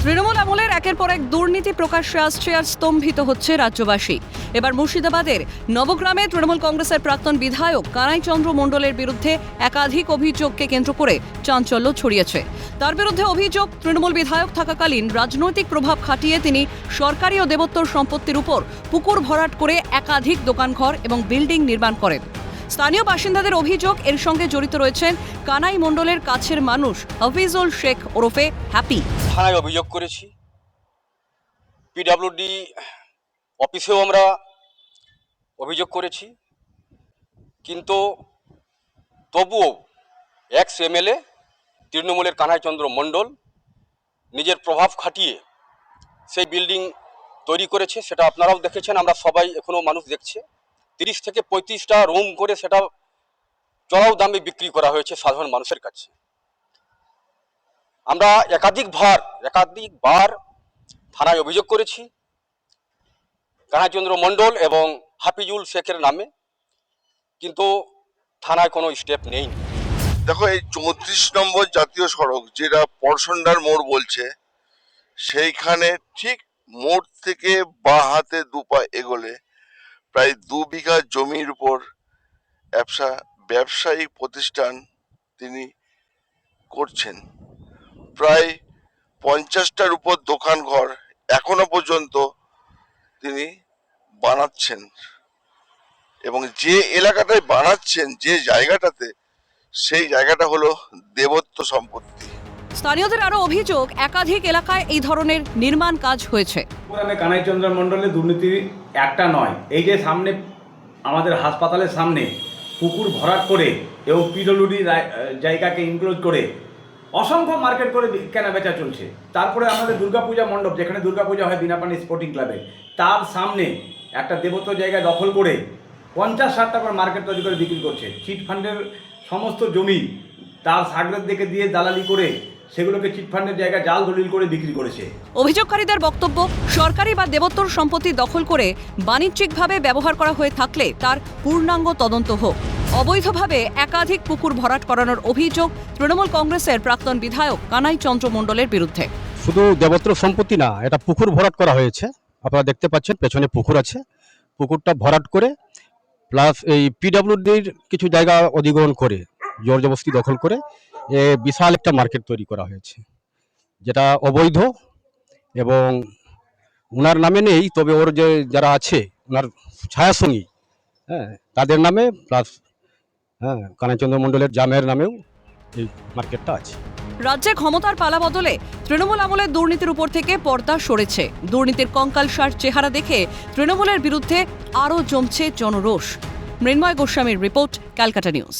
তৃণমূল আমলের একের পর এক দুর্নীতি প্রকাশ্যে আসছে আর স্তম্ভিত হচ্ছে রাজ্যবাসী। এবার মুর্শিদাবাদের নবগ্রামে তৃণমূল কংগ্রেসের প্রাক্তন বিধায়ক কানাইচন্দ্র মণ্ডলের বিরুদ্ধে একাধিক অভিযোগকে কেন্দ্র করে চাঞ্চল্য ছড়িয়েছে। তার বিরুদ্ধে অভিযোগ, তৃণমূল বিধায়ক থাকাকালীন রাজনৈতিক প্রভাব খাটিয়ে তিনি সরকারি ও দেবোত্তর সম্পত্তির উপর পুকুর ভরাট করে একাধিক দোকানঘর এবং বিল্ডিং নির্মাণ করেন। স্থানীয় বাসিন্দাদের অভিযোগ, এর সঙ্গে জড়িত রয়েছেন কানাই মণ্ডলের কাছের মানুষ হাফিজুল শেখ ওরফে হ্যাপি। থানায় অভিযোগ করেছি, পিডব্লিউডি অফিসেও আমরা অভিযোগ করেছি, কিন্তু তবুও এক্স এমএলএ তৃণমূলের কানাইচন্দ্র মণ্ডল নিজের প্রভাব খাটিয়ে সেই বিল্ডিং তৈরি করেছে। সেটা আপনারাও দেখেছেন, আমরা সবাই এখনও মানুষ দেখছে। 30 থেকে 35টা রুম করে সেটা চড়াও দামে বিক্রি করা হয়েছে সাধারণ মানুষের কাছে। আমরা একাধিকবার থানায় অভিযোগ করেছি কানাইচন্দ্র মণ্ডল এবং হাফিজুল শেখের নামে, কিন্তু থানায় কোনো স্টেপ নেই। দেখো, এই 34 নম্বর জাতীয় সড়ক, যেটা পরশন্ডার মোড় বলছে, সেইখানে ঠিক মোড় থেকে বাঁ হাতে দুপা এগোলে প্রায় 2 বিঘা জমির উপর ব্যবসায়িক প্রতিষ্ঠান তিনি করছেন। প্রায় 50টার উপর দোকান ঘর এখনো পর্যন্ত তিনি বানাচ্ছেন, এবং যে এলাকাটায় বানাচ্ছেন, যে জায়গাটাতে, সেই জায়গাটা হলো দেবত্ব সম্পত্তি। স্থানীয়দের আরো অভিযোগ, একাধিক এলাকায় এই ধরনের নির্মাণ কাজ হয়েছে। কানাইচন্দ্র মণ্ডলের দুর্নীতি একটা নয়, এই যে সামনে আমাদের হাসপাতালের সামনে পুকুর ভরাট করে এবং পিডব্লিউডি জায়গাকে ইনক্লোজ করে অসংখ্য মার্কেট করে কেনা বেচা চলছে। তারপরে আমাদের দুর্গাপূজা মণ্ডপ, যেখানে দুর্গাপূজা হয় বিনাপানি স্পোর্টিং ক্লাবে, তার সামনে একটা দেবত্ব জায়গা দখল করে 50-60 টাকার মার্কেট তৈরি করে বিক্রি করছে। চিটফান্ডের সমস্ত জমি তার সাগরের দিকে দিয়ে দালালি করে সেগুলোকে চিটফান্ডের জায়গা জাল দলিল করে বিক্রি করেছে। অভিযোগকারীদের বক্তব্য, সরকারি বা দেবোত্তর সম্পত্তি দখল করে বাণিজ্যিকভাবে ব্যবহার করা হয়ে থাকলে তার পূর্ণাঙ্গ তদন্ত হোক। অবৈধভাবে একাধিক পুকুর ভরাট করানোর অভিযোগ তৃণমূল কংগ্রেসের প্রাক্তন বিধায়ক কানাইচন্দ্র মণ্ডলের বিরুদ্ধে। শুধু দেবোত্তর সম্পত্তি না, এটা পুকুর ভরাট করা হয়েছে। আপনারা দেখতে পাচ্ছেন পেছনে পুকুর আছে, পুকুরটা ভরাট করে প্লাস এই পিডব্লিউডির কিছু জায়গা অধিগ্রহণ করে জোর জবরদস্তি দখল করে বিশাল একটা মার্কেট তৈরি করা হয়েছে, যেটা অবৈধ এবং ওনার নামে নেই, তবে ওর যে যারা আছে ওনার ছায়াসঙ্গী, তাদের নামে প্লাস কানাইচন্দ্র মণ্ডলের জামের নামেও এই মার্কেটটা আছে। রাজ্যে ক্ষমতার পালা বদলে তৃণমূল আমলের দুর্নীতির উপর থেকে পর্দা সরেছে। দুর্নীতির কঙ্কালসার চেহারা দেখে তৃণমূলের বিরুদ্ধে আরও জমছে জনরোষ। মৃন্ময় গোস্বামীর রিপোর্ট, ক্যালকাটা নিউজ।